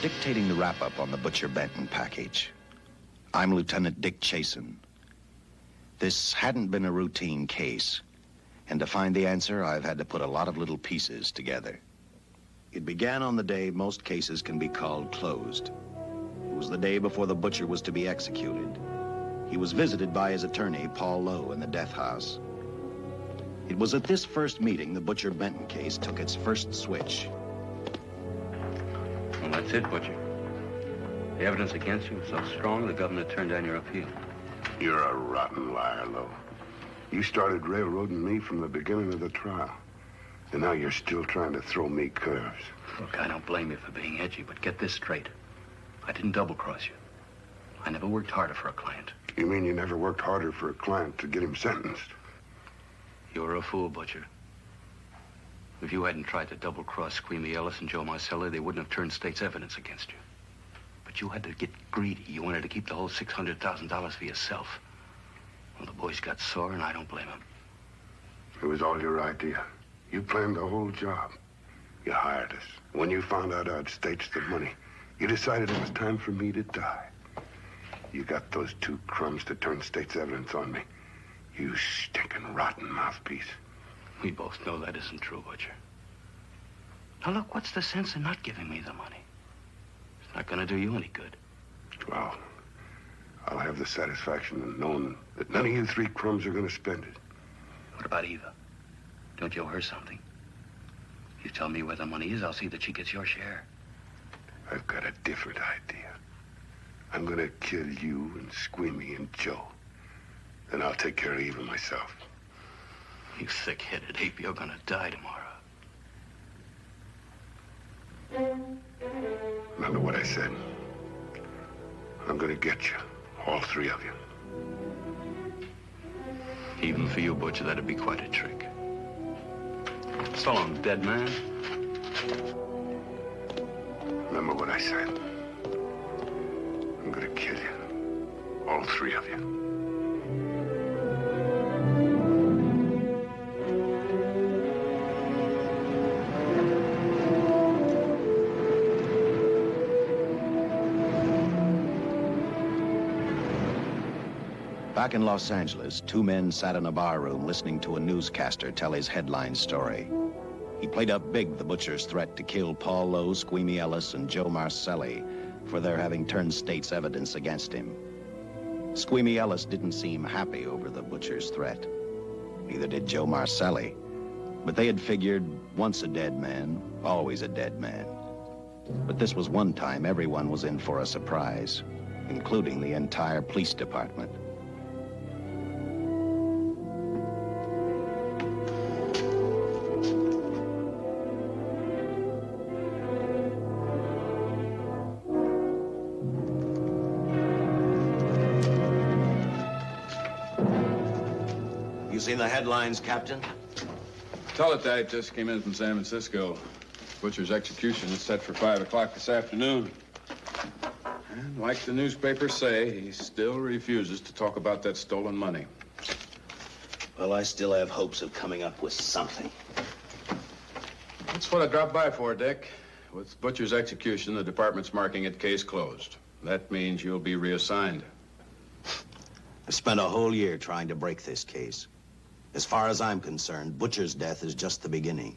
dictating the wrap-up on the Butcher Benton package. I'm Lieutenant Dick Chasen. This hadn't been a routine case, and to find the answer, I've had to put a lot of little pieces together. It began on the day most cases can be called closed. It was the day before the butcher was to be executed. He was visited by his attorney, Paul Lowe, in the death house. It was at this first meeting the Butcher Benton case took its first switch. Well, that's it, Butcher. The evidence against you was so strong, the governor turned down your appeal. You're a rotten liar, Lowe. You started railroading me from the beginning of the trial. And now you're still trying to throw me curves. Look, I don't blame you for being edgy, but get this straight. I didn't double-cross you. I never worked harder for a client. You mean you never worked harder for a client to get him sentenced? You were a fool, Butcher. If you hadn't tried to double-cross Squeamy Ellis and Joe Marcelli, they wouldn't have turned state's evidence against you. But you had to get greedy. You wanted to keep the whole $600,000 for yourself. Well, the boys got sore, and I don't blame them. It was all your idea. You planned the whole job. You hired us. When you found out I'd staged the money, you decided it was time for me to die. You got those two crumbs to turn state's evidence on me. You stinking rotten mouthpiece. We both know that isn't true, Butcher. Now, look, what's the sense in not giving me the money? It's not going to do you any good. Well, I'll have the satisfaction of knowing that none of you three crumbs are going to spend it. What about Eva? Don't you owe her something? If you tell me where the money is, I'll see that she gets your share. I've got a different idea. I'm going to kill you and Squeamy and Joe. Then I'll take care of Eva myself. You thick-headed ape, you're going to die tomorrow. Remember what I said. I'm going to get you, all three of you. Even for you, Butcher, that'd be quite a trick. So long, dead man. Remember what I said. I'm going to kill you, all three of you. Back in Los Angeles, two men sat in a bar room listening to a newscaster tell his headline story. He played up big the butcher's threat to kill Paul Lowe, Squeamy Ellis, and Joe Marcelli for their having turned state's evidence against him. Squeamy Ellis didn't seem happy over the butcher's threat. Neither did Joe Marcelli. But they had figured, once a dead man, always a dead man. But this was one time everyone was in for a surprise, including the entire police department. You seen the headlines, Captain? Teletype just came in from San Francisco. Butcher's execution is set for 5 o'clock this afternoon. And like the newspapers say, he still refuses to talk about that stolen money. Well, I still have hopes of coming up with something. That's what I dropped by for, Dick. With Butcher's execution, the department's marking it case closed. That means you'll be reassigned. I spent a whole year trying to break this case. As far as I'm concerned, Butcher's death is just the beginning.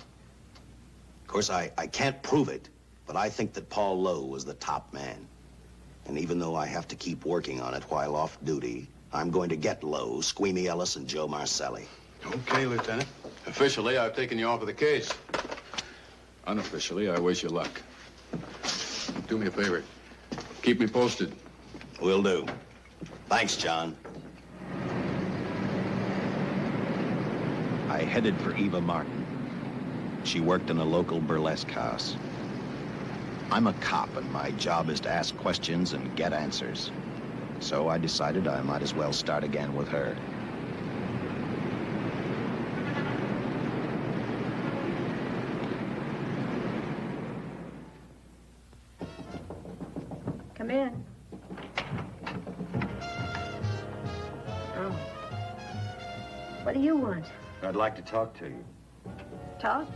Of course, I can't prove it, but I think that Paul Lowe was the top man. And even though I have to keep working on it while off duty, I'm going to get Lowe, Squeamy Ellis, and Joe Marcelli. Okay, Lieutenant. Officially, I've taken you off of the case. Unofficially, I wish you luck. Do me a favor. Keep me posted. Will do. Thanks, John. I headed for Eva Martin. She worked in a local burlesque house. I'm a cop, and my job is to ask questions and get answers. So I decided I might as well start again with her. Come in. Oh. What do you want? I'd like to talk to you. Talk?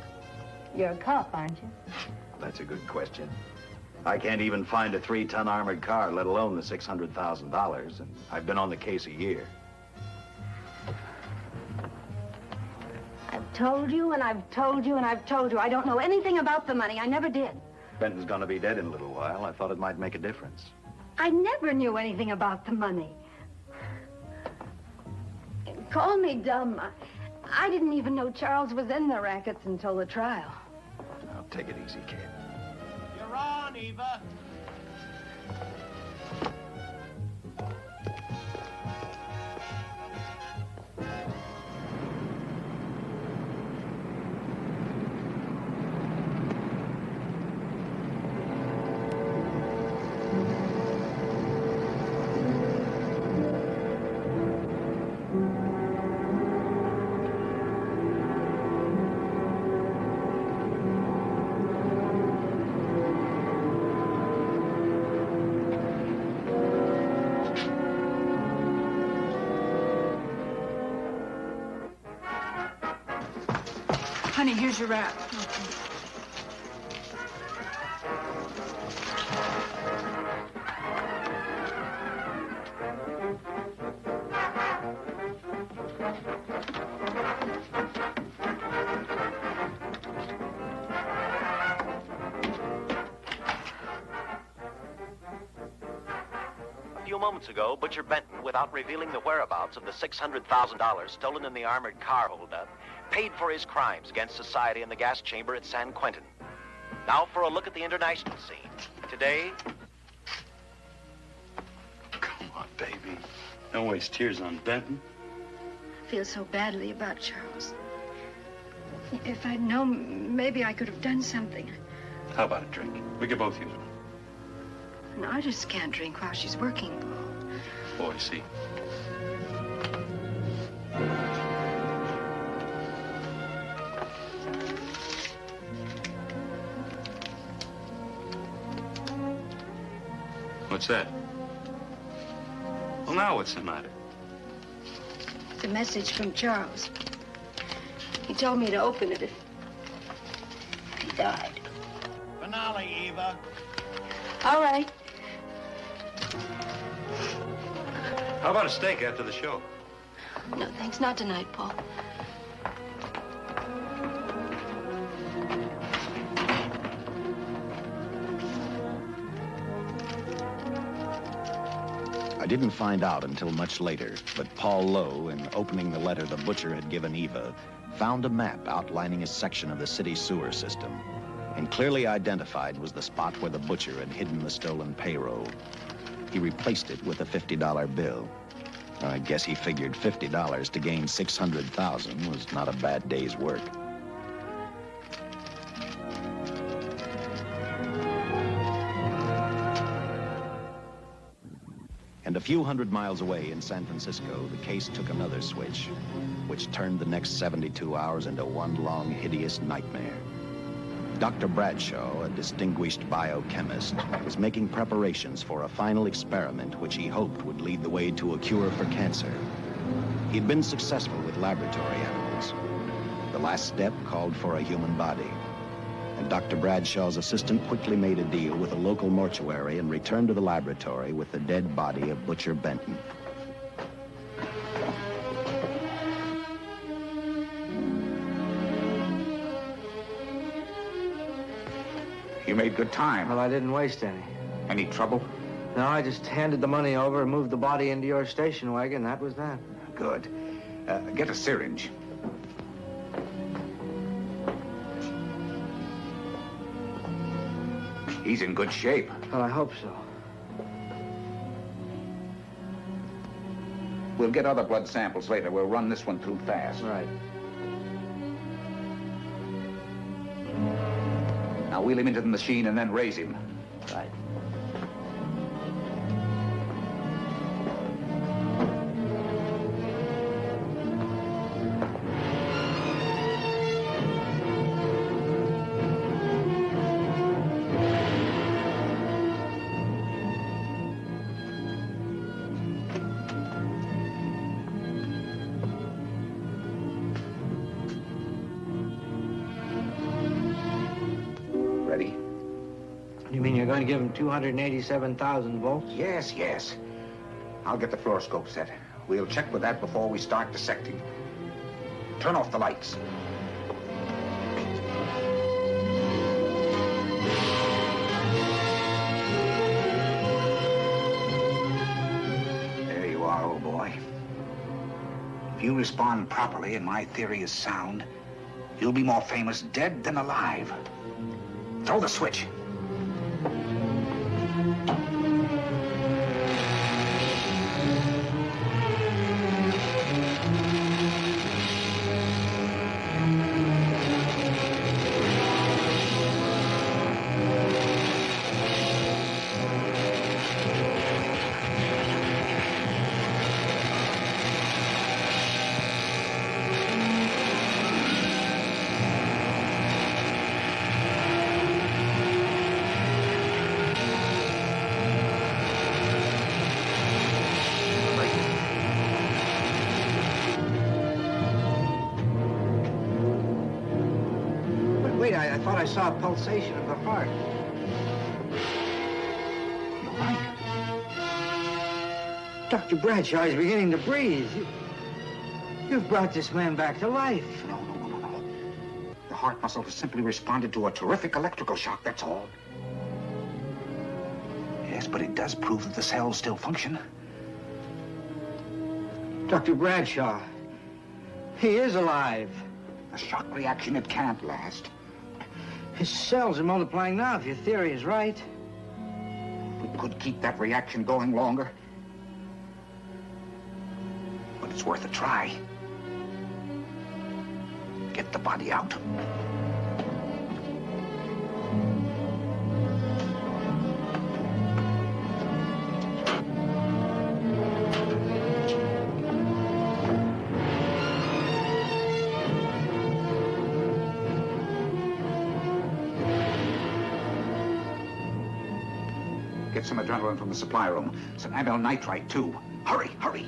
You're a cop, aren't you? That's a good question. I can't even find a 3-ton armored car, let alone the $600,000, and I've been on the case a year. I've told you, and I've told you, and I've told you. I don't know anything about the money. I never did. Benton's gonna be dead in a little while. I thought it might make a difference. I never knew anything about the money. Call me dumb. I didn't even know Charles was in the rackets until the trial. Now, take it easy, kid. You're on, Eva. Honey, here's your wrap. A few moments ago, Butcher Benton, without revealing the whereabouts of the $600,000 stolen in the armored car holdup, paid for his crimes against society in the gas chamber at San Quentin. Now for a look at the international scene. Today... Come on, baby. Don't waste tears on Benton. I feel so badly about Charles. If I'd known, maybe I could have done something. How about a drink? We could both use one. An artist can't drink while she's working, Paul. Boy, see. What's that? Well, now what's the matter? It's a message from Charles. He told me to open it if he died. Finale, Eva. All right. How about a steak after the show? No, thanks. Not tonight, Paul. I didn't find out until much later, but Paul Lowe, in opening the letter the butcher had given Eva, found a map outlining a section of the city sewer system, and clearly identified was the spot where the butcher had hidden the stolen payroll. He replaced it with a $50 bill. I guess he figured $50 to gain $600,000 was not a bad day's work. And a few hundred miles away in San Francisco, the case took another switch, which turned the next 72 hours into one long, hideous nightmare. Dr. Bradshaw, a distinguished biochemist, was making preparations for a final experiment which he hoped would lead the way to a cure for cancer. He'd been successful with laboratory animals. The last step called for a human body. And Dr. Bradshaw's assistant quickly made a deal with a local mortuary and returned to the laboratory with the dead body of Butcher Benton. You made good time. Well, I didn't waste any. Any trouble? No, I just handed the money over and moved the body into your station wagon. That was that. Good. Get a syringe. He's in good shape. Well, I hope so. We'll get other blood samples later. We'll run this one through fast. Right. Now wheel him into the machine and then raise him. Right. Ready? You mean you're going to give him 287,000 volts? Yes, yes. I'll get the fluoroscope set. We'll check with that before we start dissecting. Turn off the lights. There you are, old boy. If you respond properly and my theory is sound, you'll be more famous dead than alive. Throw the switch. Wait, I thought I saw a pulsation of the heart. You're right. Dr. Bradshaw is beginning to breathe. You've brought this man back to life. No. The heart muscle has simply responded to a terrific electrical shock, that's all. Yes, but it does prove that the cells still function. Dr. Bradshaw, he is alive. A shock reaction, it can't last. His cells are multiplying now, if your theory is right. We could keep that reaction going longer. But it's worth a try. Get the body out. Get some adrenaline from the supply room. Some amyl nitrite, too. Hurry, hurry.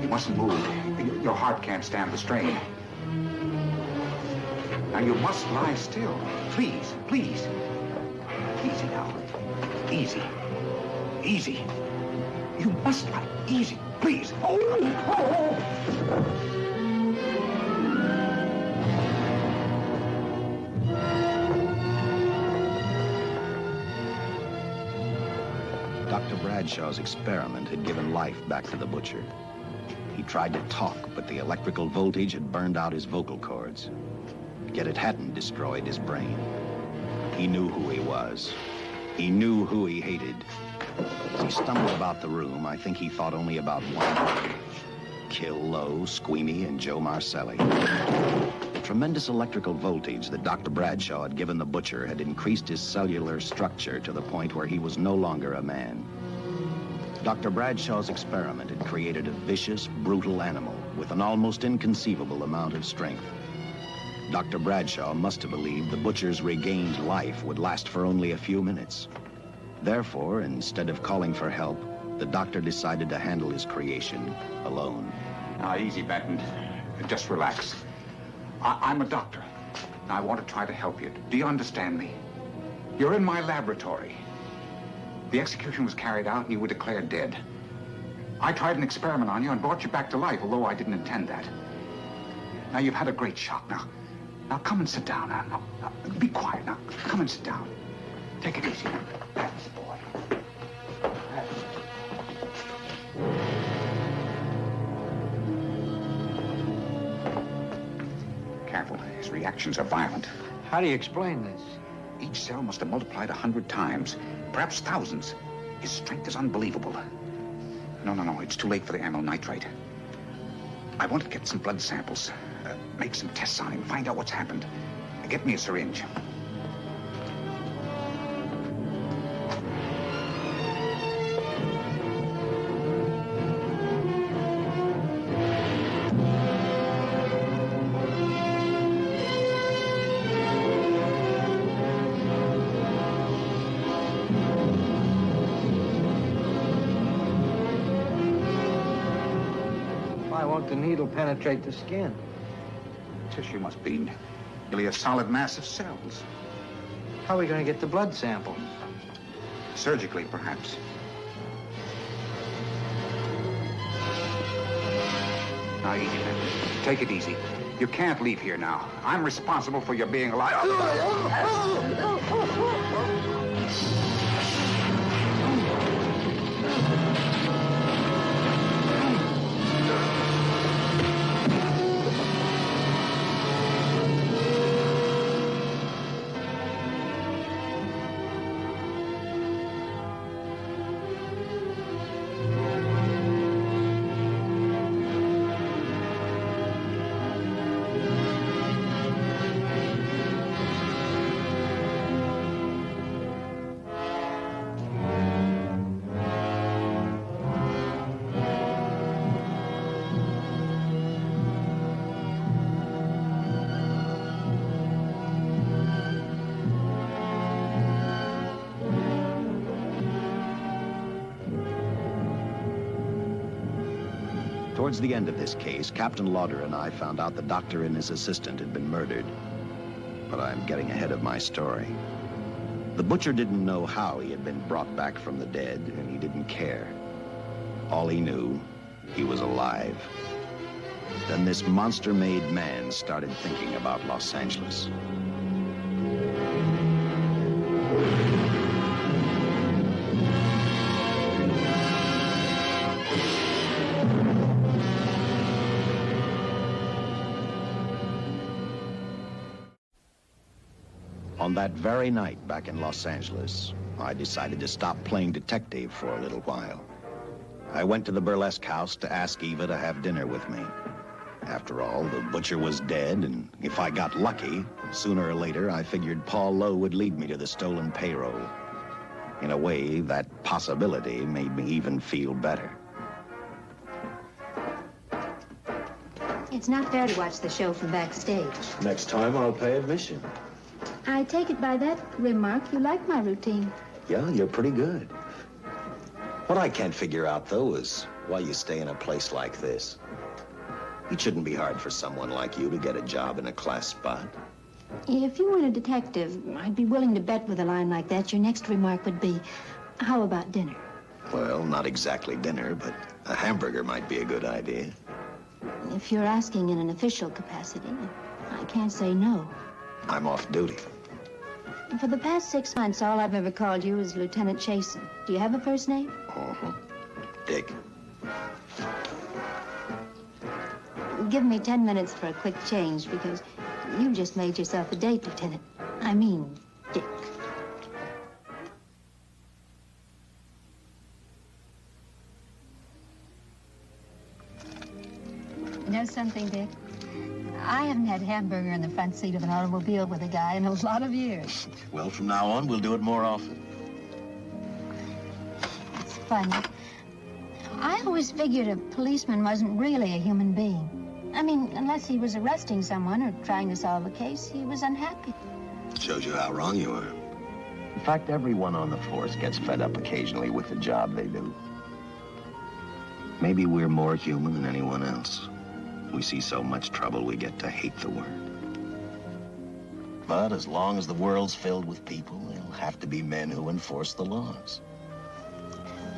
Mustn't move. Your heart can't stand the strain. Now, you must lie still. Please, please. Easy now. Easy. Easy. You must lie. Easy, please. Oh! Dr. Bradshaw's experiment had given life back to the butcher. He tried to talk, but the electrical voltage had burned out his vocal cords. Yet it hadn't destroyed his brain. He knew who he was. He knew who he hated. As he stumbled about the room, I think he thought only about one. Kill Lowe, Squeamy, and Joe Marcelli. The tremendous electrical voltage that Dr. Bradshaw had given the butcher had increased his cellular structure to the point where he was no longer a man. Dr. Bradshaw's experiment had created a vicious, brutal animal with an almost inconceivable amount of strength. Dr. Bradshaw must have believed the butcher's regained life would last for only a few minutes. Therefore, instead of calling for help, the doctor decided to handle his creation alone. Now, easy, Benton. Just relax. I'm a doctor. I want to try to help you. Do you understand me? You're in my laboratory. The execution was carried out and you were declared dead. I tried an experiment on you and brought you back to life, although I didn't intend that. Now, you've had a great shock. Now come and sit down. Now, be quiet. Now, come and sit down. Take it easy. That's the boy. Careful. His reactions are violent. How do you explain this? Each cell must have multiplied 100 times, perhaps thousands. His strength is unbelievable. No, it's too late for the amyl nitrite. I want to get some blood samples, make some tests on him, find out what's happened. Get me a syringe. Why won't the needle penetrate the skin? Tissue must be nearly a solid mass of cells. How are we going to get the blood sample? Surgically, perhaps. Now, take it easy. You can't leave here now. I'm responsible for your being alive. Towards the end of this case, Captain Lauder and I found out the doctor and his assistant had been murdered. But I'm getting ahead of my story. The butcher didn't know how he had been brought back from the dead, and he didn't care. All he knew, he was alive. Then this monster-made man started thinking about Los Angeles. On that very night back in Los Angeles, I decided to stop playing detective for a little while. I went to the burlesque house to ask Eva to have dinner with me. After all, the butcher was dead, and if I got lucky, sooner or later, I figured Paul Lowe would lead me to the stolen payroll. In a way, that possibility made me even feel better. It's not fair to watch the show from backstage. Next time, I'll pay admission. I take it by that remark you like my routine. Yeah, you're pretty good. What I can't figure out, though, is why you stay in a place like this. It shouldn't be hard for someone like you to get a job in a class spot. If you weren't a detective, I'd be willing to bet with a line like that your next remark would be, how about dinner? Well, not exactly dinner, but a hamburger might be a good idea. If you're asking in an official capacity, I can't say no. I'm off duty. For the past 6 months, all I've ever called you is Lieutenant Chasen. Do you have a first name? Dick. Give me 10 minutes for a quick change, because you just made yourself a date, Lieutenant. I mean, Dick. You know something, Dick? I haven't had hamburger in the front seat of an automobile with a guy in a lot of years. Well, from now on, we'll do it more often. It's funny. I always figured a policeman wasn't really a human being. I mean, unless he was arresting someone or trying to solve a case, he was unhappy. Shows you how wrong you are. In fact, everyone on the force gets fed up occasionally with the job they do. Maybe we're more human than anyone else. We see so much trouble, we get to hate the work. But as long as the world's filled with people, there'll have to be men who enforce the laws.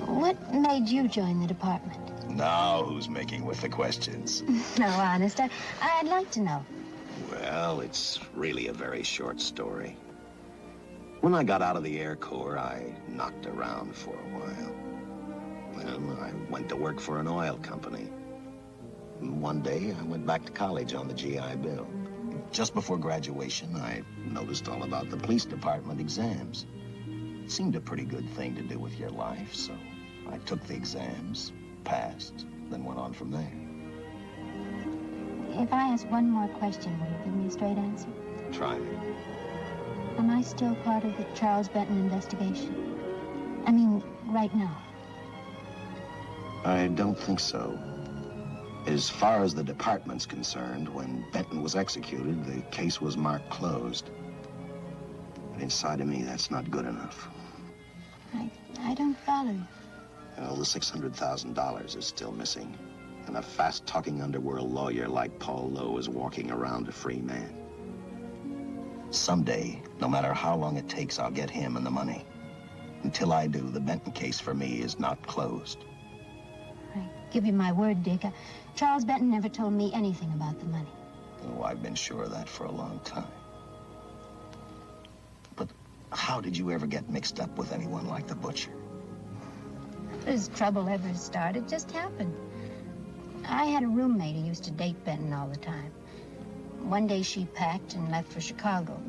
What made you join the department? Now who's making with the questions? No, honest, I'd like to know. Well, it's really a very short story. When I got out of the Air Corps, I knocked around for a while. Well, I went to work for an oil company. One day, I went back to college on the GI Bill. just before graduation, I noticed all about the police department exams. It seemed a pretty good thing to do with your life, so I took the exams, passed, then went on from there. If I ask one more question, will you give me a straight answer? Try me. Am I still part of the Charles Benton investigation? I mean, right now. I don't think so. As far as the department's concerned, when Benton was executed, the case was marked closed. But inside of me, that's not good enough. I don't follow you. Well, the $600,000 is still missing. And a fast-talking underworld lawyer like Paul Lowe is walking around a free man. Someday, no matter how long it takes, I'll get him and the money. Until I do, the Benton case for me is not closed. I give you my word, Dick. Charles Benton never told me anything about the money. Oh, I've been sure of that for a long time. But how did you ever get mixed up with anyone like the butcher? As trouble ever started, it just happened. I had a roommate who used to date Benton all the time. One day she packed and left for Chicago.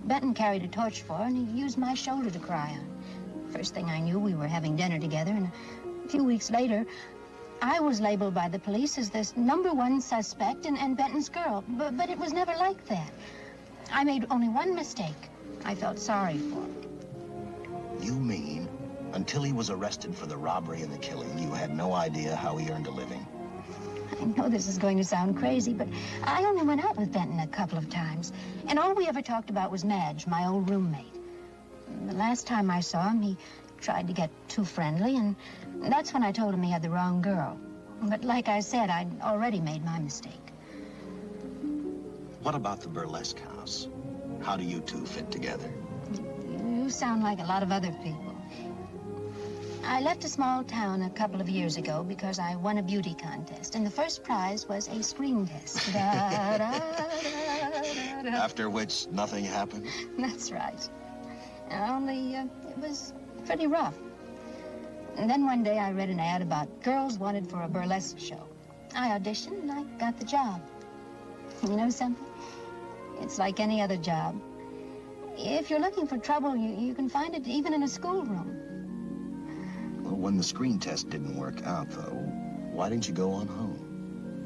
Benton carried a torch for her, and he used my shoulder to cry on. First thing I knew, we were having dinner together, and a few weeks later, I was labeled by the police as this #1 suspect and Benton's girl. But it was never like that. I made only one mistake. I felt sorry for him. You mean, until he was arrested for the robbery and the killing, you had no idea how he earned a living? I know this is going to sound crazy, but I only went out with Benton a couple of times. And all we ever talked about was Madge, my old roommate. The last time I saw him, he tried to get too friendly, and that's when I told him he had the wrong girl. But like I said, I'd already made my mistake. What about the burlesque house? How do you two fit together? You sound like a lot of other people. I left a small town a couple of years ago because I won a beauty contest, and the first prize was a screen test. Da, da, da, da, da. After which, nothing happened? That's right. Only, it was pretty rough. And then one day I read an ad about girls wanted for a burlesque show. I auditioned and I got the job. You know something? It's like any other job. If you're looking for trouble, you can find it even in a schoolroom. Well, when the screen test didn't work out, though, why didn't you go on home?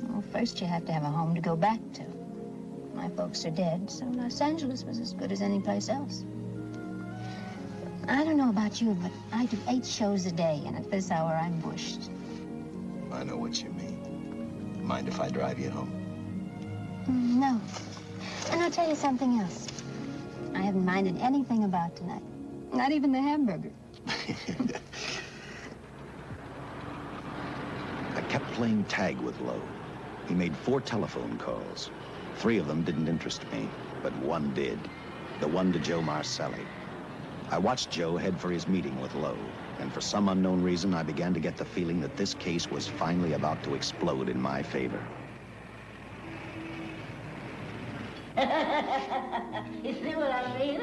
Well, first you have to have a home to go back to. My folks are dead, so Los Angeles was as good as any place else. I don't know about you, but I do 8 shows a day, and at this hour I'm bushed. I know what you mean. Mind if I drive you home? No. And I'll tell you something else. I haven't minded anything about tonight. Not even the hamburger. I kept playing tag with Lowe. He made 4 telephone calls. 3 of them didn't interest me, but one did. The one to Joe Marcelli. I watched Joe head for his meeting with Lowe, and for some unknown reason, I began to get the feeling that this case was finally about to explode in my favor. You see what I mean?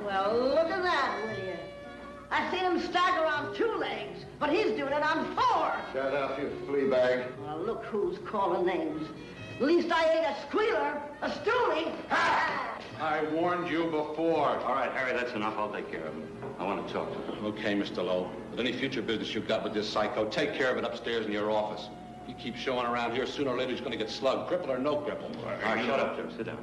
Well, look at that, will you? I seen him stagger on 2 legs, but he's doing it on 4. Shut up, you flea bag. Well, look who's calling names. At least I ain't a squealer, a stoolie. I warned you before. All right, Harry, that's enough. I'll take care of him. I want to talk to him. Okay, Mr. Lowe. With any future business you've got with this psycho, take care of it upstairs in your office. If he keeps showing around here, sooner or later he's going to get slugged, cripple or no cripple. All right, shut up, Joe. Sit down.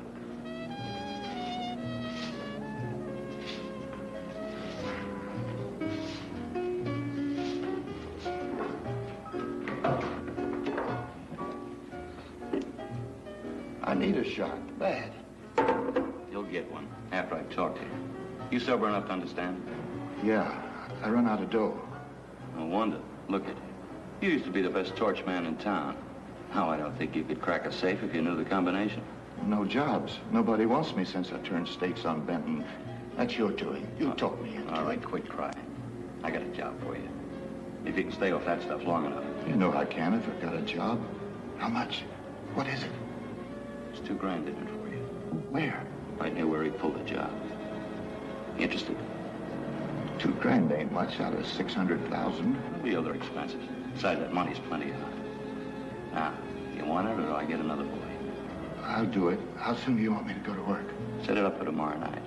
I need a shot. Bad. You'll get one after I talk to you. You sober enough to understand? Yeah, I run out of dough. No wonder. Look at you. You used to be the best torch man in town. Now I don't think you could crack a safe if you knew the combination. No jobs. Nobody wants me since I turned stakes on Benton. That's your doing. You taught me into All right, it. quit crying. I got a job for you. If you can stay off that stuff long enough. You know I can if I've got a job. How much? What is it? It's $2 grand in it for you. Where? Right near where he pulled the job. Interested? $2 grand ain't much out of 600,000. The other expenses. Besides, that money's plenty of it. Now, you want it or do I get another boy? I'll do it. How soon do you want me to go to work? Set it up for tomorrow night.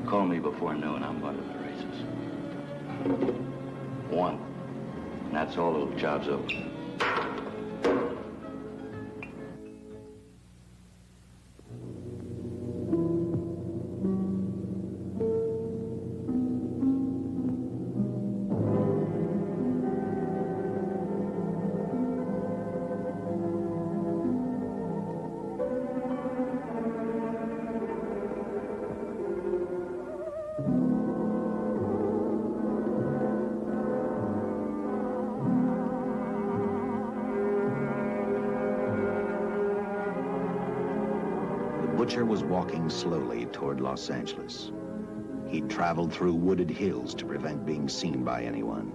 Call me before noon. I'm going to the races. 1. And that's all. The job's over. The butcher was walking slowly toward Los Angeles. He'd traveled through wooded hills to prevent being seen by anyone.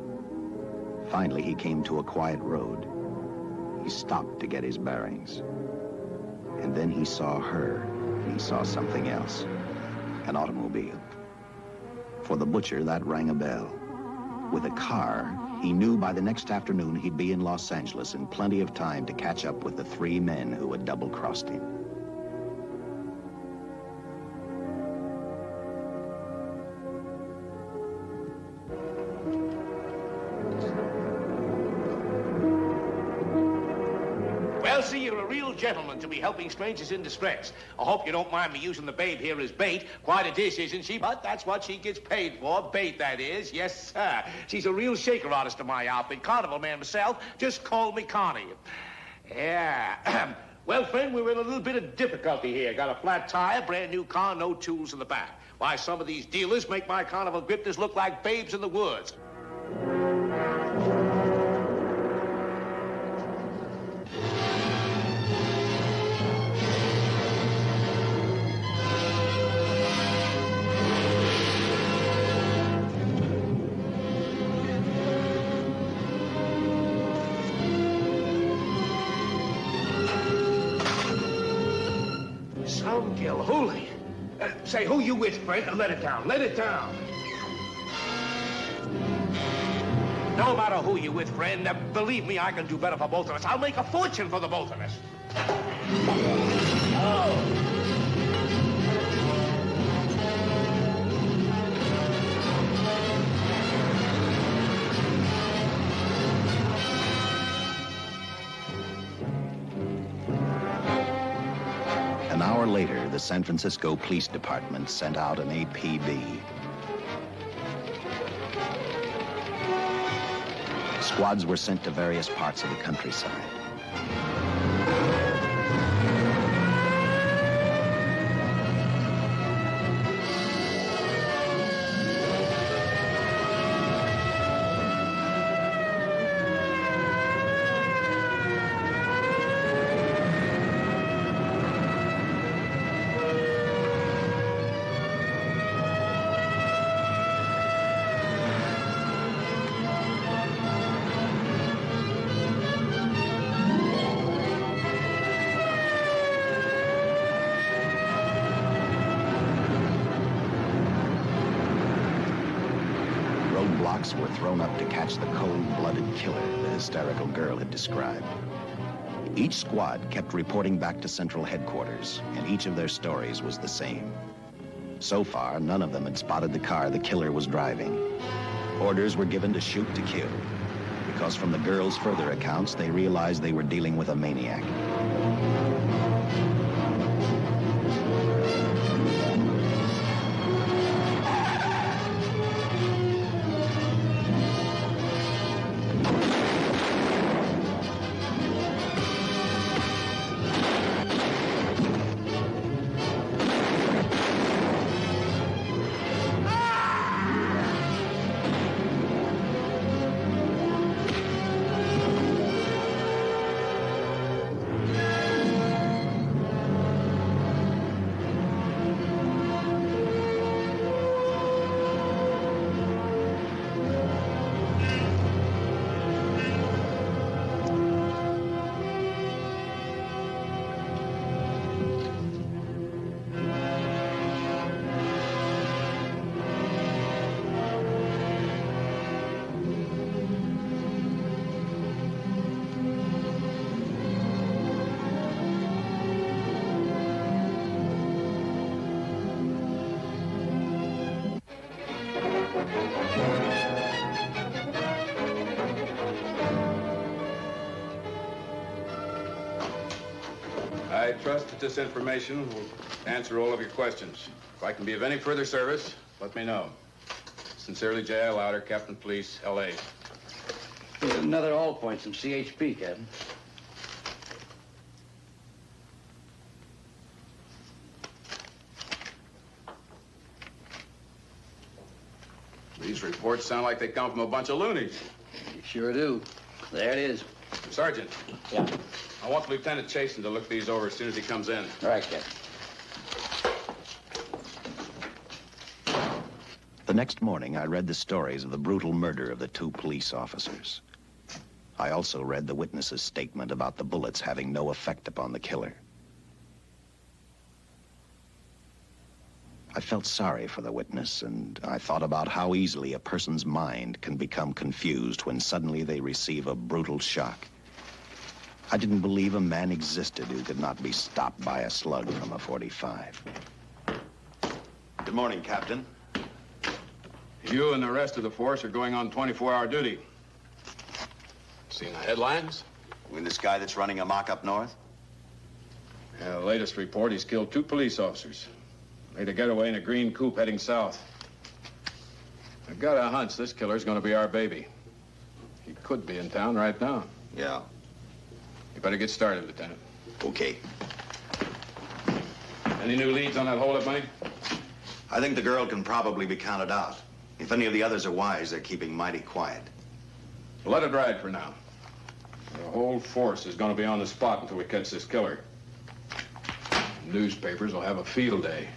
Finally, he came to a quiet road. He stopped to get his bearings. And then he saw her, and he saw something else. An automobile. For the butcher, that rang a bell. With a car, he knew by the next afternoon he'd be in Los Angeles in plenty of time to catch up with the 3 men who had double-crossed him. Well, see, you're a real gentleman to be helping strangers in distress. I hope you don't mind me using the babe here as bait. Quite a dish, isn't she? But that's what she gets paid for. Bait, that is. Yes, sir. She's a real shaker artist of my outfit. Carnival man myself. Just call me Connie. Yeah. Well, friend, we're in a little bit of difficulty here. Got a flat tire, brand new car, no tools in the back. Why, some of these dealers make my carnival grifters look like babes in the woods. Holy. Say, who you with, friend? Let it down. Let it down. No matter who you with, friend, believe me, I can do better for both of us. I'll make a fortune for the both of us. Oh. An hour later, the San Francisco Police Department sent out an APB. Squads were sent to various parts of the countryside. Roadblocks were thrown up to catch the cold-blooded killer the hysterical girl had described. Each squad kept reporting back to central headquarters, and each of their stories was the same. So far, none of them had spotted the car the killer was driving. Orders were given to shoot to kill, because from the girls' further accounts, they realized they were dealing with a maniac. I trust that this information will answer all of your questions. If I can be of any further service, let me know. Sincerely, J.I. Louder, Captain Police, L.A. Here's another all points from CHP, Captain. These reports sound like they come from a bunch of loonies. You sure do. There it is. Sergeant. Yeah. I want Lieutenant Chasen to look these over as soon as he comes in. All right, Captain. The next morning, I read the stories of the brutal murder of the 2 police officers. I also read the witness's statement about the bullets having no effect upon the killer. I felt sorry for the witness, and I thought about how easily a person's mind can become confused when suddenly they receive a brutal shock. I didn't believe a man existed who could not be stopped by a slug from a .45. Good morning, Captain. You and the rest of the force are going on 24-hour duty. Seen the headlines? You mean this guy that's running amok up north? Yeah, the latest report, he's killed 2 police officers. Made a getaway in a green coupe heading south. I've got a hunch this killer's gonna be our baby. He could be in town right now. Yeah. You better get started, Lieutenant. Okay. Any new leads on that holdup money? I think the girl can probably be counted out. If any of the others are wise, they're keeping mighty quiet. Well, let it ride for now. The whole force is gonna be on the spot until we catch this killer. Newspapers will have a field day.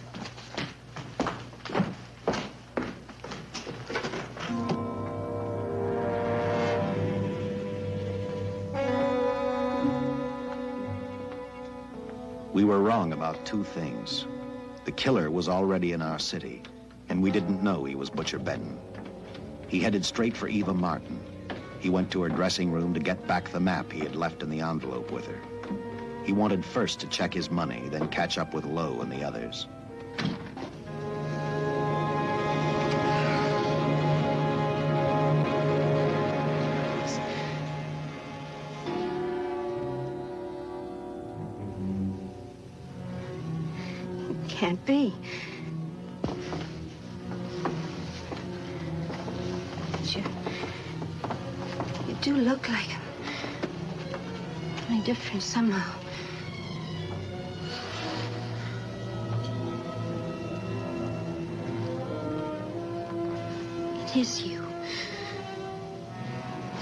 We were wrong about 2 things. The killer was already in our city, and we didn't know he was Butcher Benton. He headed straight for Eva Martin. He went to her dressing room to get back the map he had left in the envelope with her. He wanted first to check his money, then catch up with Lowe and the others. Can't be. But you do look like him. Only different somehow. It is you.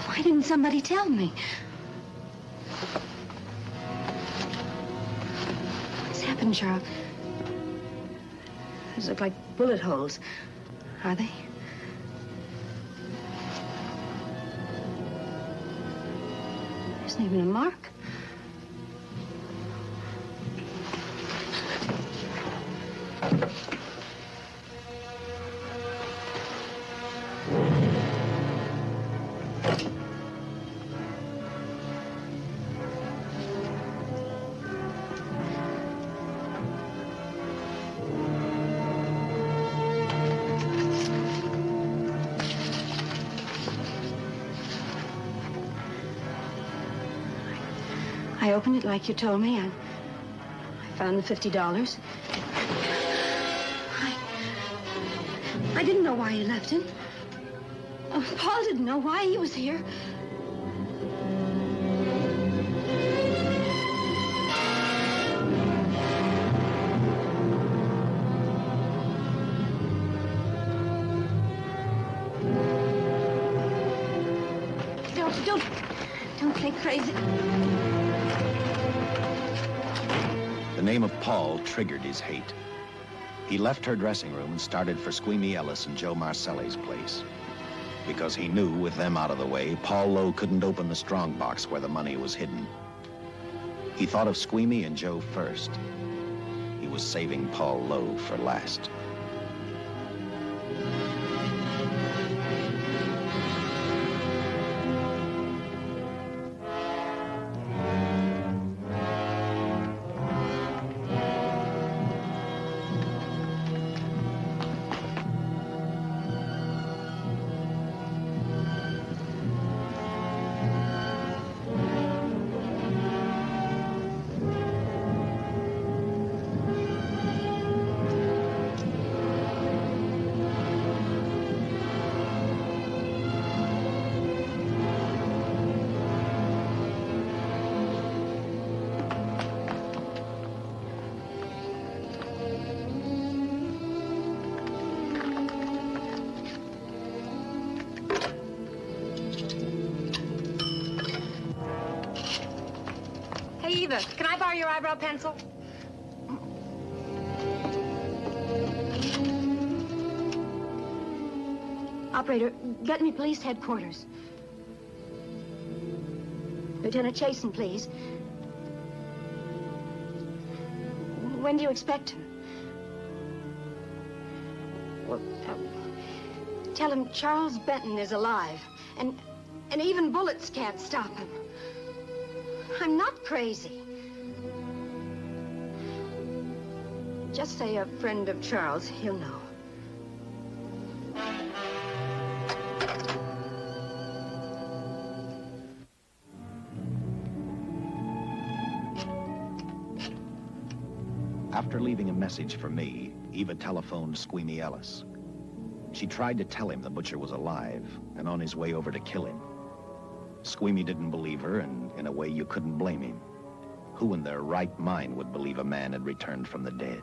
Why didn't somebody tell me? What's happened, Charles? Those look like bullet holes. Are they? There isn't even a mark. I opened it like you told me. I found the $50. I didn't know why you left him. Oh, Paul didn't know why he was here. Don't think crazy. The name of Paul triggered his hate. He left her dressing room and started for Squeamy Ellis and Joe Marcelli's place. Because he knew, with them out of the way, Paul Lowe couldn't open the strongbox where the money was hidden. He thought of Squeamy and Joe first. He was saving Paul Lowe for last. Eva, can I borrow your eyebrow pencil? Operator, get me police headquarters. Lieutenant Chasen, please. When do you expect him? Well, tell him Charles Benton is alive, and even bullets can't stop him. I'm not crazy. Just say a friend of Charles, he'll know. After leaving a message for me, Eva telephoned Squeamy Ellis. She tried to tell him the butcher was alive and on his way over to kill him. Squeamy didn't believe her, and in a way you couldn't blame him. Who in their right mind would believe a man had returned from the dead?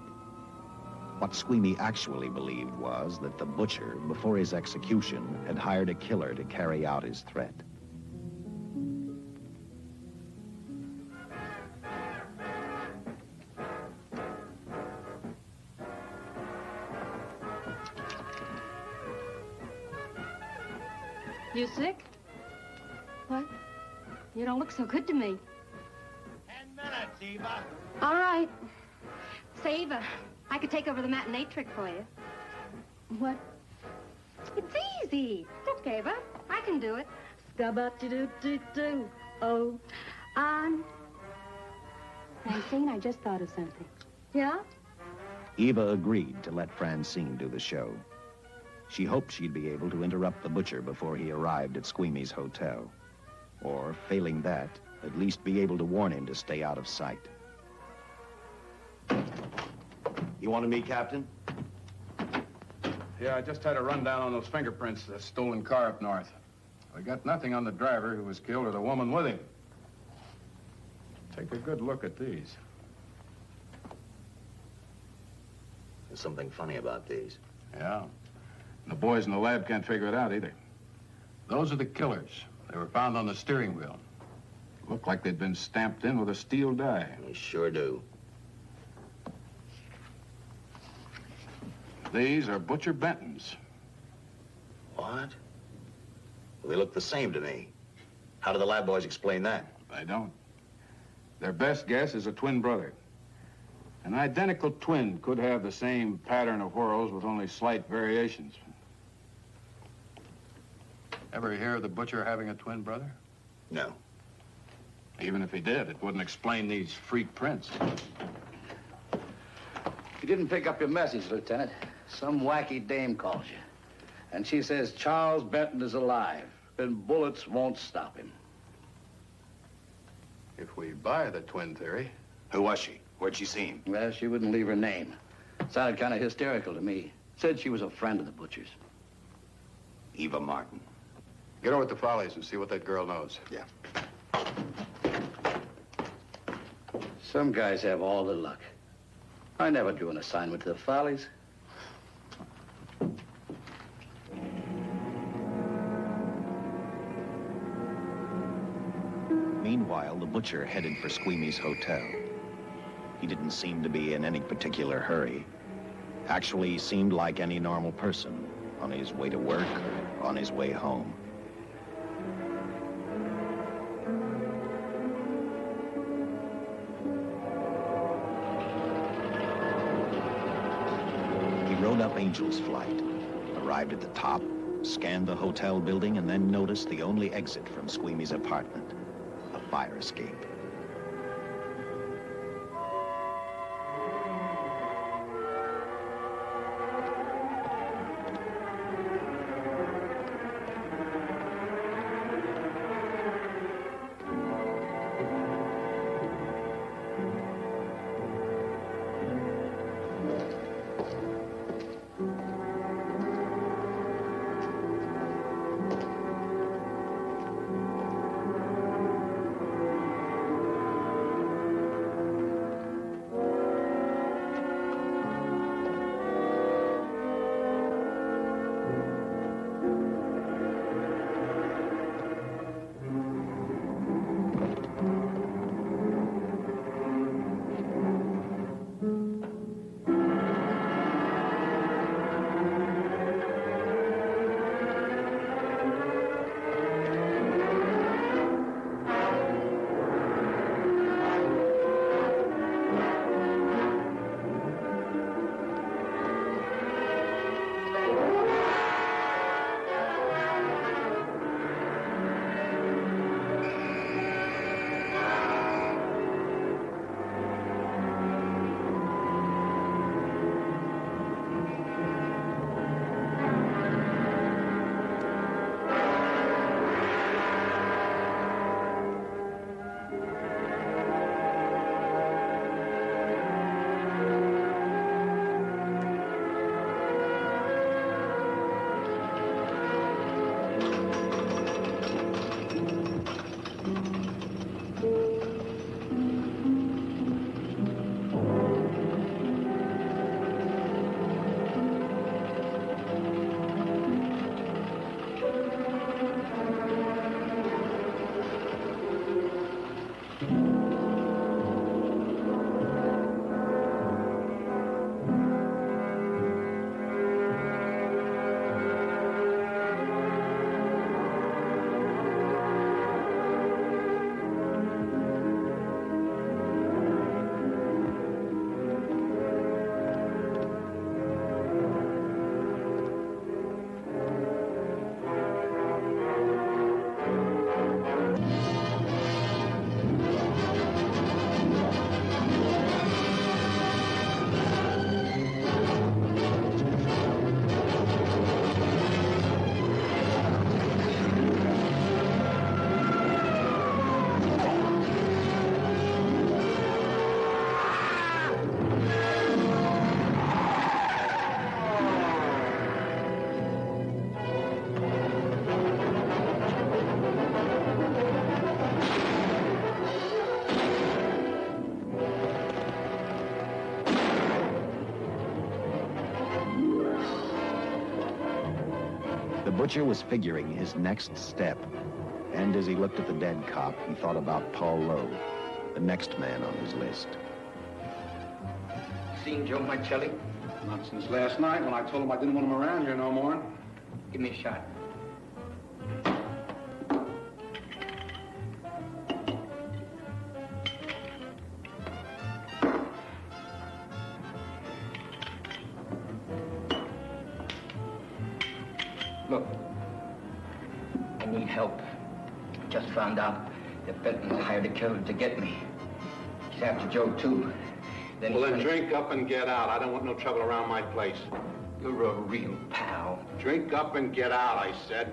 What Squeamy actually believed was that the butcher, before his execution, had hired a killer to carry out his threat. You sick? What? You don't look so good to me. 10 minutes, Eva. All right. Say, Eva, I could take over the matinee trick for you. What? It's easy. Look, Eva, I can do it. Scabba-doo-doo-doo. Oh, Francine, I just thought of something. Yeah? Eva agreed to let Francine do the show. She hoped she'd be able to interrupt the butcher before he arrived at Squeamy's hotel. Or, failing that, at least be able to warn him to stay out of sight. You wanted me, Captain? Yeah, I just had a rundown on those fingerprints of the stolen car up north. We got nothing on the driver who was killed or the woman with him. Take a good look at these. There's something funny about these. Yeah. The boys in the lab can't figure it out either. Those are the killers. They were found on the steering wheel. Looked like they'd been stamped in with a steel die. They sure do. These are Butcher Benton's. What? Well, they look the same to me. How do the lab boys explain that? They don't. Their best guess is a twin brother. An identical twin could have the same pattern of whorls with only slight variations. Ever hear of the butcher having a twin brother? No. Even if he did, it wouldn't explain these freak prints. You didn't pick up your message, Lieutenant. Some wacky dame calls you. And she says Charles Benton is alive, and bullets won't stop him. If we buy the twin theory... Who was she? Where'd she see him? Well, she wouldn't leave her name. Sounded kind of hysterical to me. Said she was a friend of the butcher's. Eva Martin. Get over at the Follies and see what that girl knows. Yeah. Some guys have all the luck. I never drew an assignment to the Follies. Meanwhile, the butcher headed for Squeamy's hotel. He didn't seem to be in any particular hurry. Actually, he seemed like any normal person, on his way to work or on his way home. He rode up Angel's Flight, arrived at the top, scanned the hotel building, and then noticed the only exit from Squeamy's apartment, a fire escape. butcher was figuring his next step. And as he looked at the dead cop, he thought about Paul Lowe, the next man on his list. Seen Joe Marcelli? Not since last night when I told him I didn't want him around here no more. Give me a shot. Look, I need help. Just found out that Benton hired a killer to get me. He's after Joe, too. Well, then drink up and get out. I don't want no trouble around my place. You're a real pal. Drink up and get out, I said.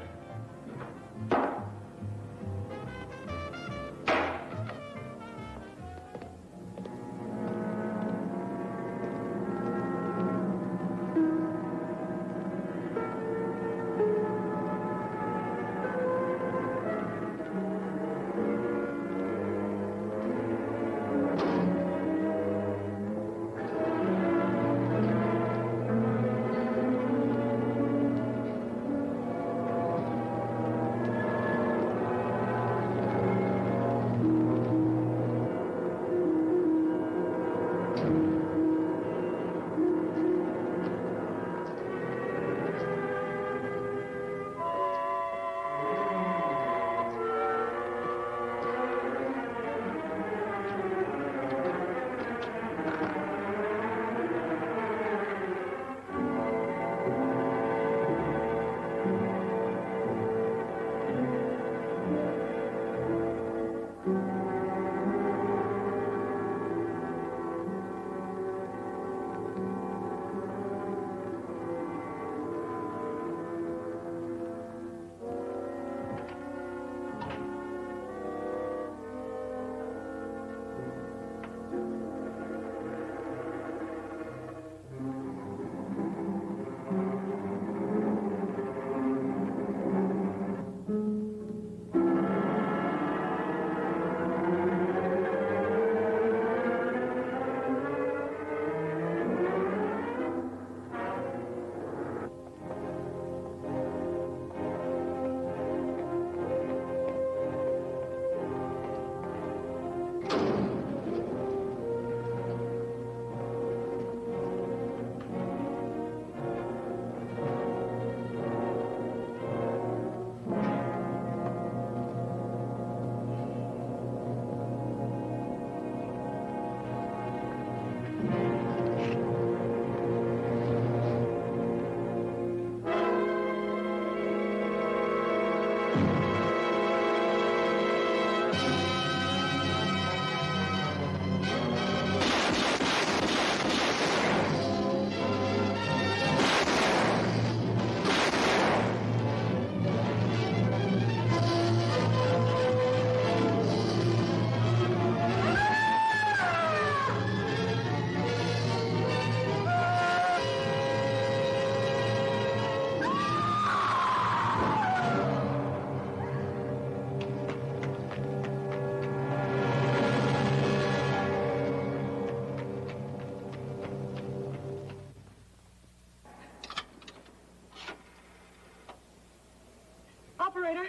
Operator,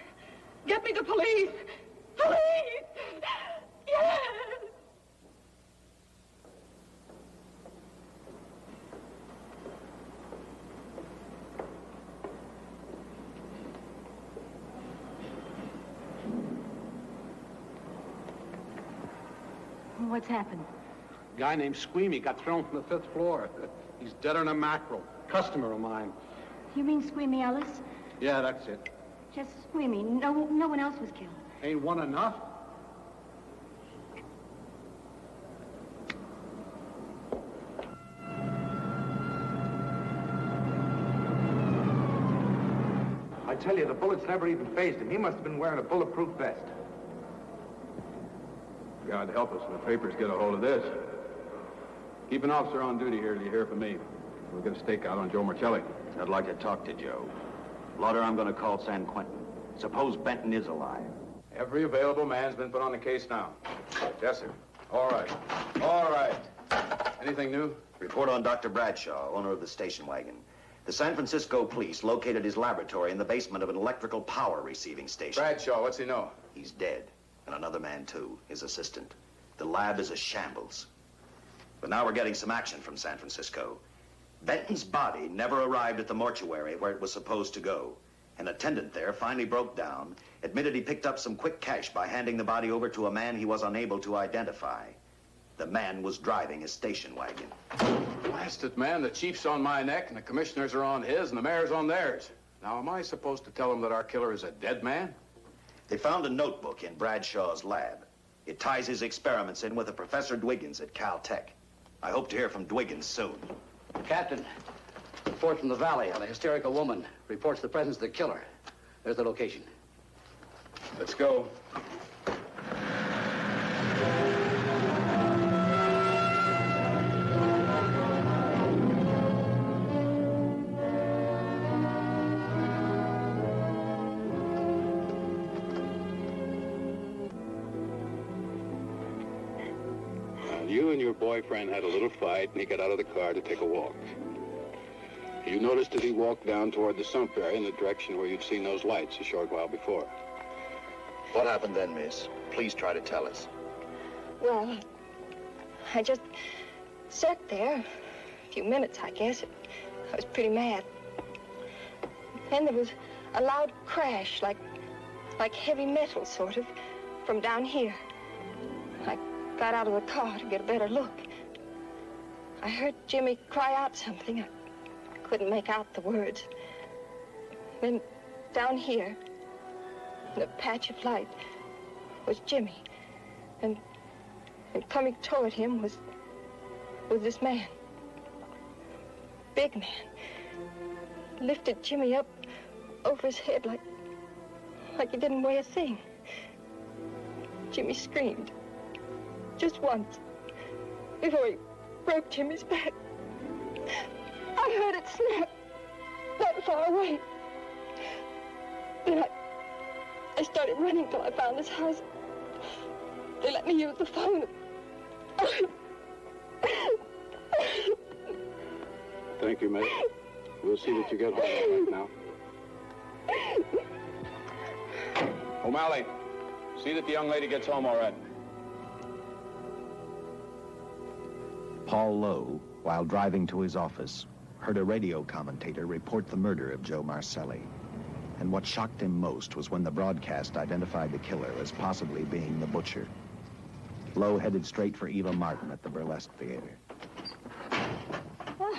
get me the police! Police! Yes! What's happened? A guy named Squeamy got thrown from the 5th floor. He's deader than a mackerel. Customer of mine. You mean Squeamy Ellis? Yeah, that's it. Just Squeamy. No one else was killed. Ain't one enough? I tell you, the bullets never even phased him. He must have been wearing a bulletproof vest. God help us when the papers get a hold of this. Keep an officer on duty here till you hear from me. We'll get a stakeout on Joe Marcelli. I'd like to talk to Joe. Lauder, I'm going to call San Quentin. Suppose Benton is alive. Every available man's been put on the case now. Yes, sir. All right. All right. Anything new? Report on Dr. Bradshaw, owner of the station wagon. The San Francisco police located his laboratory in the basement of an electrical power receiving station. Bradshaw, what's he know? He's dead. And another man, too, his assistant. The lab is a shambles. But now we're getting some action from San Francisco. Benton's body never arrived at the mortuary where it was supposed to go. An attendant there finally broke down, admitted he picked up some quick cash by handing the body over to a man he was unable to identify. The man was driving a station wagon. Blast it, man. The chief's on my neck, and the commissioners are on his, and the mayor's on theirs. Now, am I supposed to tell them that our killer is a dead man? They found a notebook in Bradshaw's lab. It ties his experiments in with a Professor Dwiggins at Caltech. I hope to hear from Dwiggins soon. Captain, report from the valley on a hysterical woman. Reports the presence of the killer. There's the location. Let's go. You and your boyfriend had a little fight, and he got out of the car to take a walk. You noticed that he walked down toward the sump area in the direction where you'd seen those lights a short while before. What happened then, miss? Please try to tell us. Well, I just sat there a few minutes, I guess. I was pretty mad. Then there was a loud crash, like heavy metal, sort of, from down here. I got out of the car to get a better look. I heard Jimmy cry out something. I couldn't make out the words. Then down here, in a patch of light, was Jimmy. And coming toward him was this man. Big man. Lifted Jimmy up over his head like he didn't weigh a thing. Jimmy screamed. Just once, before he broke Jimmy's back. I heard it snap, not far away. Then I started running till I found this house. They let me use the phone. Thank you, mate. We'll see that you get home right now. O'Malley, see that the young lady gets home all right. Paul Lowe, while driving to his office, heard a radio commentator report the murder of Joe Marcelli. And what shocked him most was when the broadcast identified the killer as possibly being the butcher. Lowe headed straight for Eva Martin at the Burlesque Theater. Oh,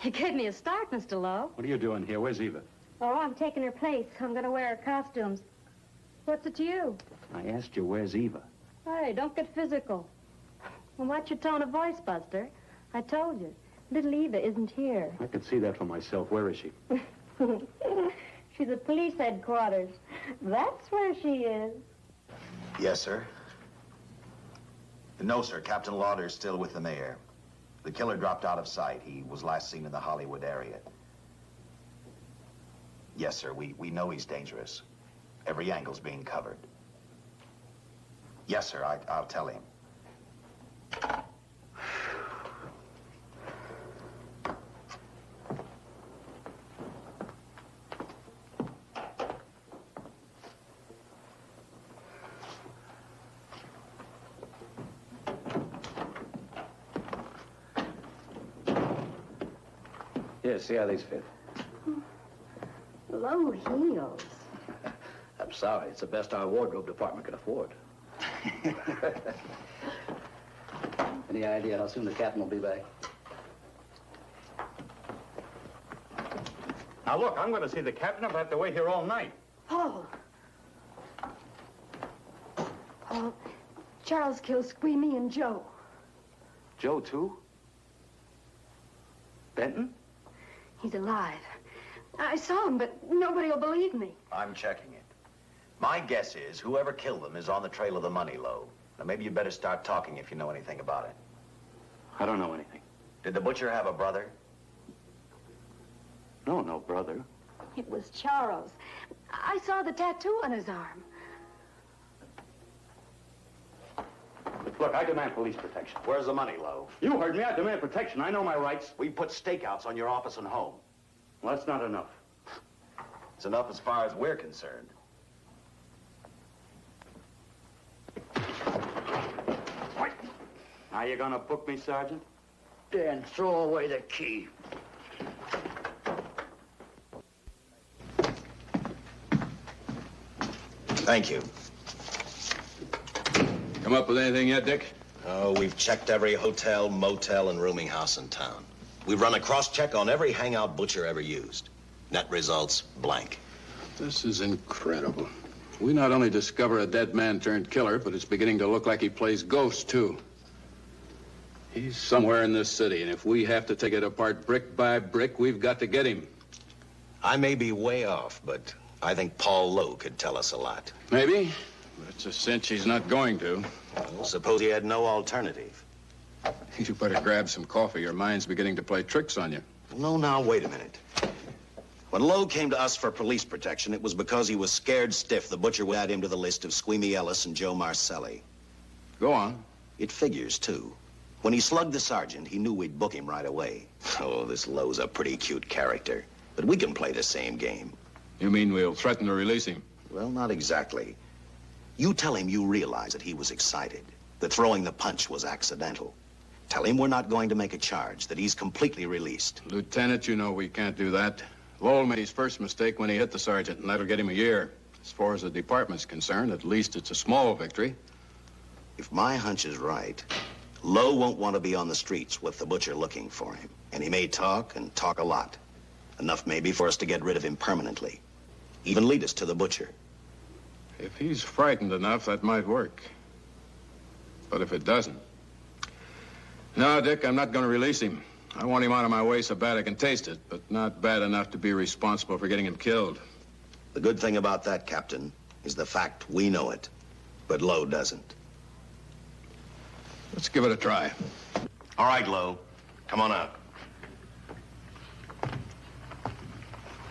you gave me a start, Mr. Lowe. What are you doing here? Where's Eva? Oh, I'm taking her place. I'm going to wear her costumes. What's it to you? I asked you, where's Eva? Hey, don't get physical. Well, watch your tone of voice, Buster. I told you. Little Eva isn't here. I could see that for myself. Where is she? She's at police headquarters. That's where she is. Yes, sir. No, sir. Captain Lauder's still with the mayor. The killer dropped out of sight. He was last seen in the Hollywood area. Yes, sir. We know he's dangerous. Every angle's being covered. Yes, sir. I'll tell him. Here, see how these fit. Low heels. I'm sorry. It's the best our wardrobe department can afford. Any idea how soon the captain will be back? Now, look, I'm going to see the captain. I'll have to wait here all night. Paul. Paul, Charles killed Squeamy and Joe. Joe, too? Benton? He's alive. I saw him, but nobody will believe me. I'm checking it. My guess is whoever killed them is on the trail of the money, Lowe. Now, maybe you better start talking if you know anything about it. I don't know anything. Did the butcher have a brother? No brother. It was Charles. I saw the tattoo on his arm. Look, I demand police protection. Where's the money, Lowe? You heard me. I demand protection. I know my rights. We put stakeouts on your office and home. Well, that's not enough. It's enough as far as we're concerned. Now you gonna book me, Sergeant? Dan, throw away the key. Thank you. Come up with anything yet, Dick? Oh, we've checked every hotel, motel, and rooming house in town. We've run a cross-check on every hangout Butcher ever used. Net results, blank. This is incredible. We not only discover a dead man turned killer, but it's beginning to look like he plays ghost, too. He's somewhere in this city, and if we have to take it apart brick by brick, we've got to get him. I may be way off, but I think Paul Lowe could tell us a lot. Maybe, but it's a cinch he's not going to. Well, suppose he had no alternative. You better grab some coffee. Your mind's beginning to play tricks on you. No, now, wait a minute. When Lowe came to us for police protection, it was because he was scared stiff the Butcher would add him to the list of Squeamy Ellis and Joe Marcelli. Go on. It figures, too. When he slugged the sergeant, he knew we'd book him right away. Oh, this Lowe's a pretty cute character. But we can play the same game. You mean we'll threaten to release him? Well, not exactly. You tell him you realize that he was excited, that throwing the punch was accidental. Tell him we're not going to make a charge, that he's completely released. Lieutenant, you know we can't do that. Lowell made his first mistake when he hit the sergeant, and that'll get him a year. As far as the department's concerned, at least it's a small victory. If my hunch is right, Lowe won't want to be on the streets with the Butcher looking for him. And he may talk, and talk a lot. Enough maybe for us to get rid of him permanently. Even lead us to the Butcher. If he's frightened enough, that might work. But if it doesn't... No, Dick, I'm not going to release him. I want him out of my way so bad I can taste it, but not bad enough to be responsible for getting him killed. The good thing about that, Captain, is the fact we know it, but Lowe doesn't. Let's give it a try. All right, Lowe. Come on out.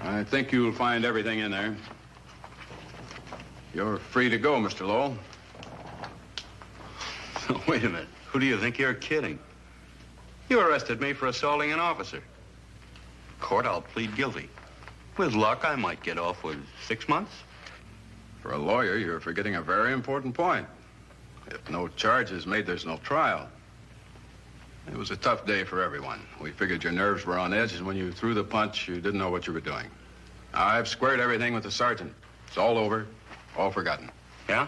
I think you'll find everything in there. You're free to go, Mr. Lowell. Wait a minute. Who do you think you're kidding? You arrested me for assaulting an officer. Court, I'll plead guilty. With luck, I might get off with 6 months. For a lawyer, you're forgetting a very important point. If no charge is made, there's no trial. It was a tough day for everyone. We figured your nerves were on edge, and when you threw the punch, you didn't know what you were doing. I've squared everything with the sergeant. It's all over, all forgotten. Yeah?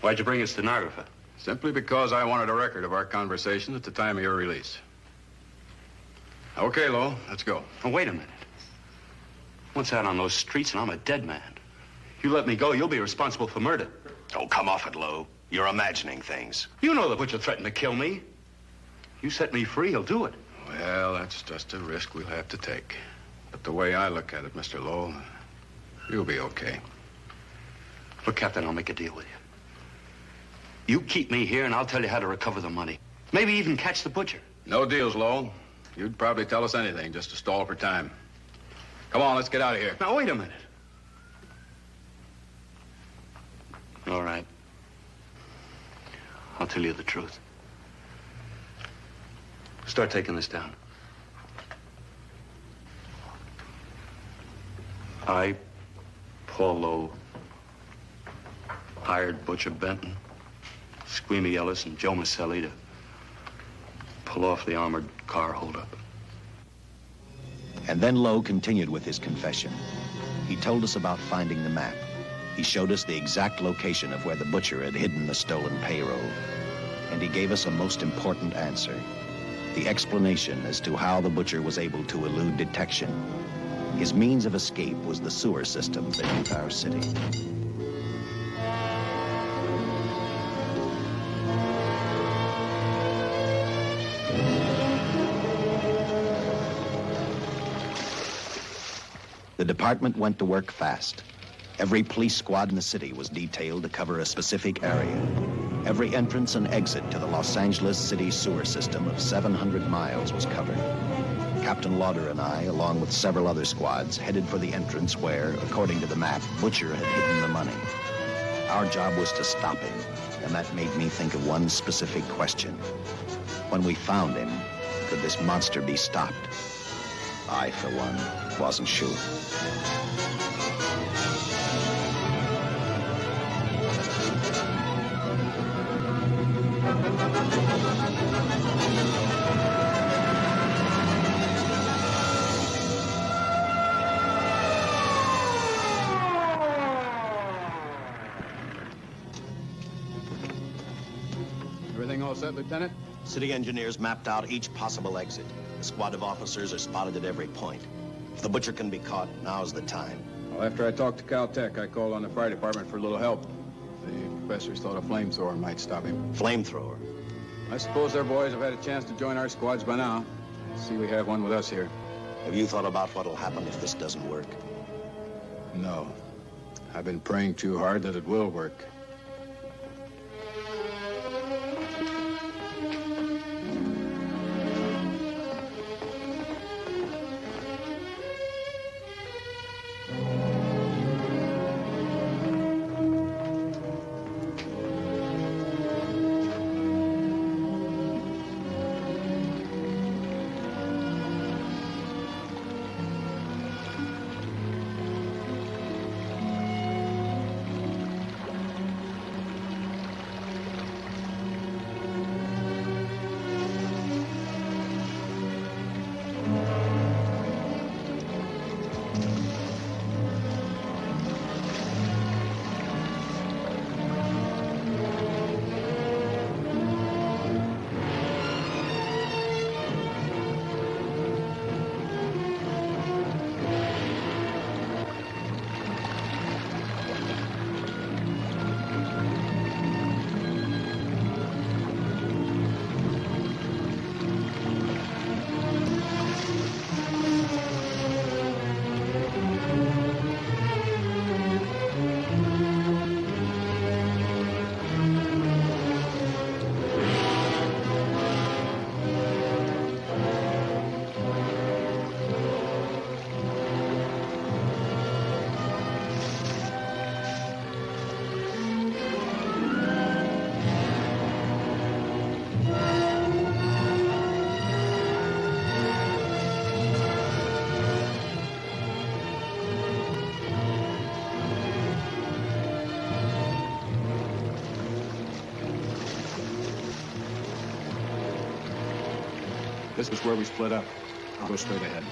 Why'd you bring a stenographer? Simply because I wanted a record of our conversation at the time of your release. Okay, Lowell, let's go. Oh, wait a minute. Once out on those streets and I'm a dead man. You let me go, you'll be responsible for murder. Oh, come off it, Lowe. You're imagining things. You know the Butcher threatened to kill me. You set me free, he'll do it. Well, that's just a risk we'll have to take. But the way I look at it, Mr. Lowell, you'll be okay. Look, Captain, I'll make a deal with you. You keep me here, and I'll tell you how to recover the money. Maybe even catch the Butcher. No deals, Lowell. You'd probably tell us anything just to stall for time. Come on, let's get out of here. Now, wait a minute. All right. I'll tell you the truth. Start taking this down. I, Paul Lowe, hired Butcher Benton, Squeamy Ellis, and Joe Marcelli to pull off the armored car holdup. And then Lowe continued with his confession. He told us about finding the map. He showed us the exact location of where the Butcher had hidden the stolen payroll. And he gave us a most important answer. The explanation as to how the Butcher was able to elude detection. His means of escape was the sewer system beneath our city. The department went to work fast. Every police squad in the city was detailed to cover a specific area. Every entrance and exit to the Los Angeles city sewer system of 700 miles was covered. Captain Lauder and I, along with several other squads, headed for the entrance where, according to the map, Butcher had hidden the money. Our job was to stop him, and that made me think of one specific question. When we found him, could this monster be stopped? I, for one, wasn't shooting. Everything all set, Lieutenant? City engineers mapped out each possible exit. A squad of officers are spotted at every point. If the butcher can be caught, now's the time. Well, after I talked to Caltech, I called on the fire department for a little help. The professors thought a flamethrower might stop him. Flamethrower? I suppose their boys have had a chance to join our squads by now. See, we have one with us here. Have you thought about what'll happen if this doesn't work? No. I've been praying too hard that it will work. This is where we split up. I'll go straight ahead.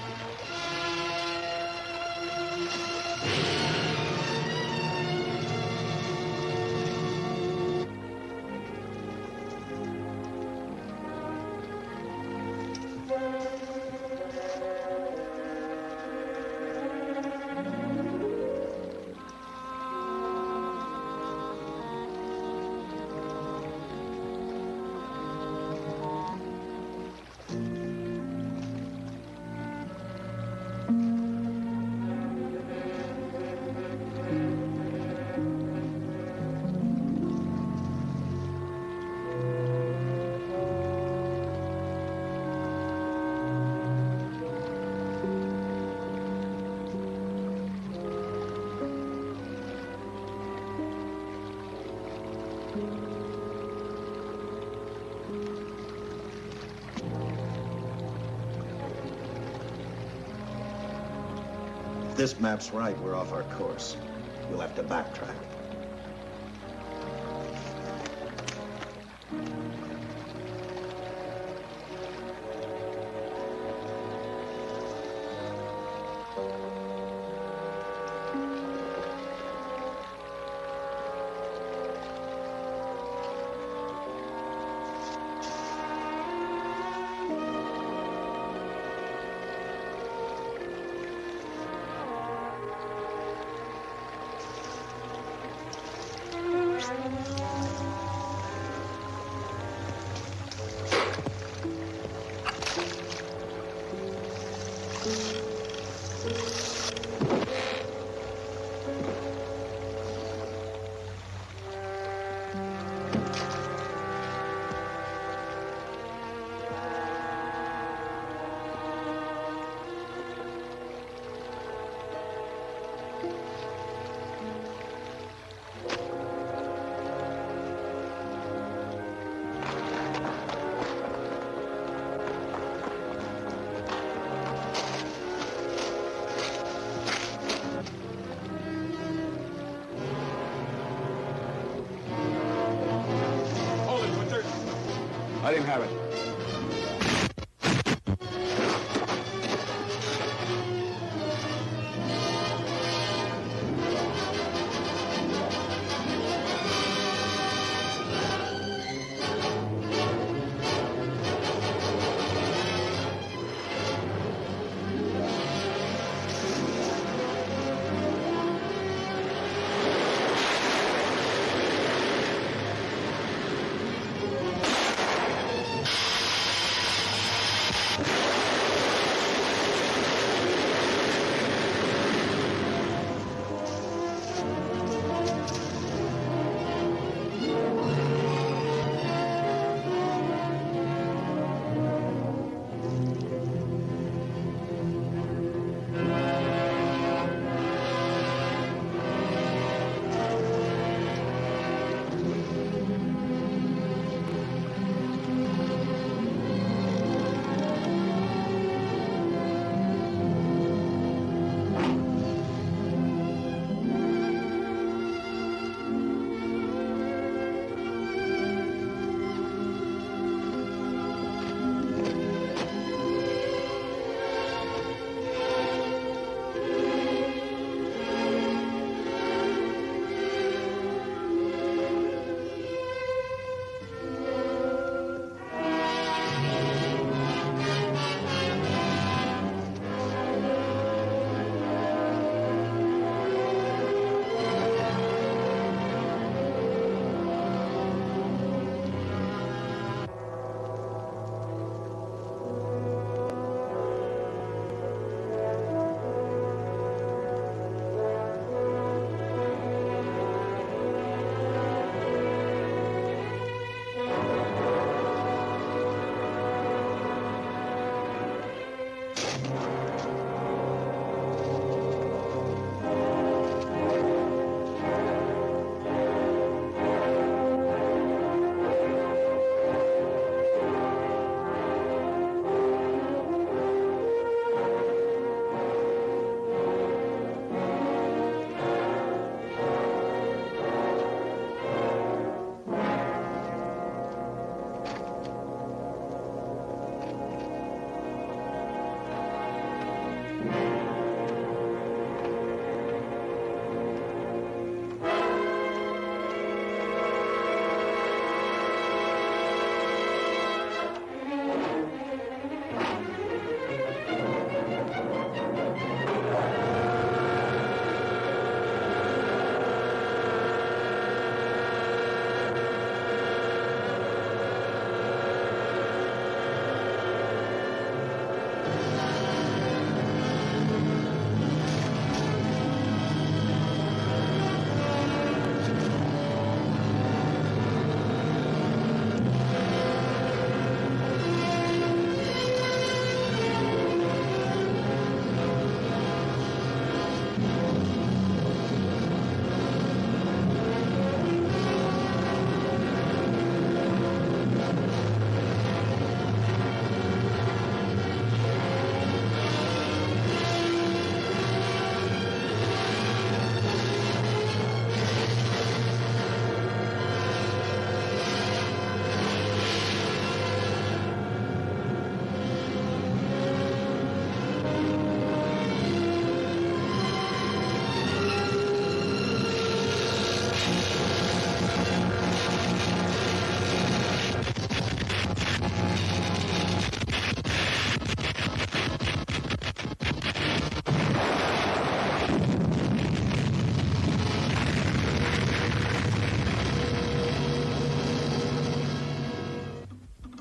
If this map's right, we're off our course. We'll have to backtrack. can have it.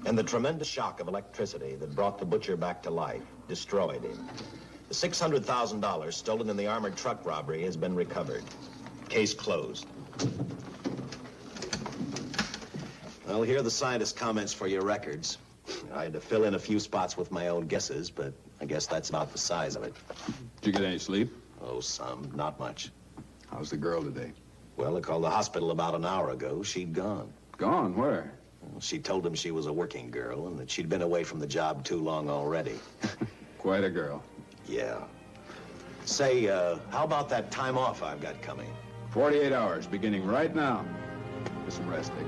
And the tremendous shock of electricity that brought the butcher back to life destroyed him. The $600,000 stolen in the armored truck robbery has been recovered. Case closed. Well, here are the scientist's comments for your records. I had to fill in a few spots with my own guesses, but I guess that's about the size of it. Did you get any sleep? Oh, some. Not much. How's the girl today? Well, I called the hospital about an hour ago. She'd gone. Gone? Where? Well, she told them she was a working girl and that she'd been away from the job too long already. Quite a girl. Yeah. Say, how about that time off I've got coming? 48 hours, beginning right now. Get some rest, Dick.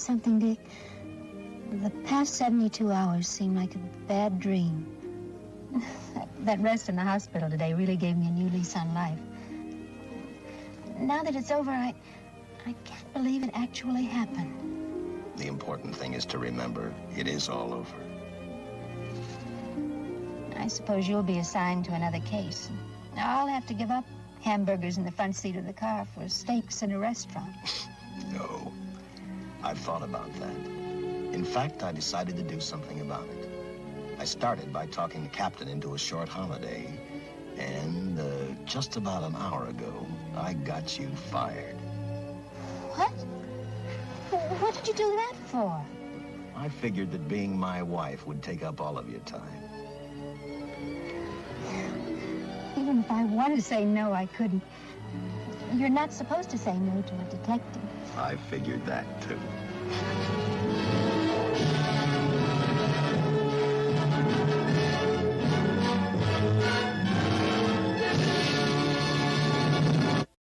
something, Dick? The past 72 hours seem like a bad dream. That rest in the hospital today really gave me a new lease on life. Now that it's over, I can't believe it actually happened. The important thing is to remember it is all over. I suppose you'll be assigned to another case. I'll have to give up hamburgers in the front seat of the car for steaks in a restaurant. No. I've thought about that. In fact, I decided to do something about it. I started by talking the captain into a short holiday, and just about an hour ago, I got you fired. What? What did you do that for? I figured that being my wife would take up all of your time. Even if I wanted to say no, I couldn't. You're not supposed to say no to a detective. I figured that, too.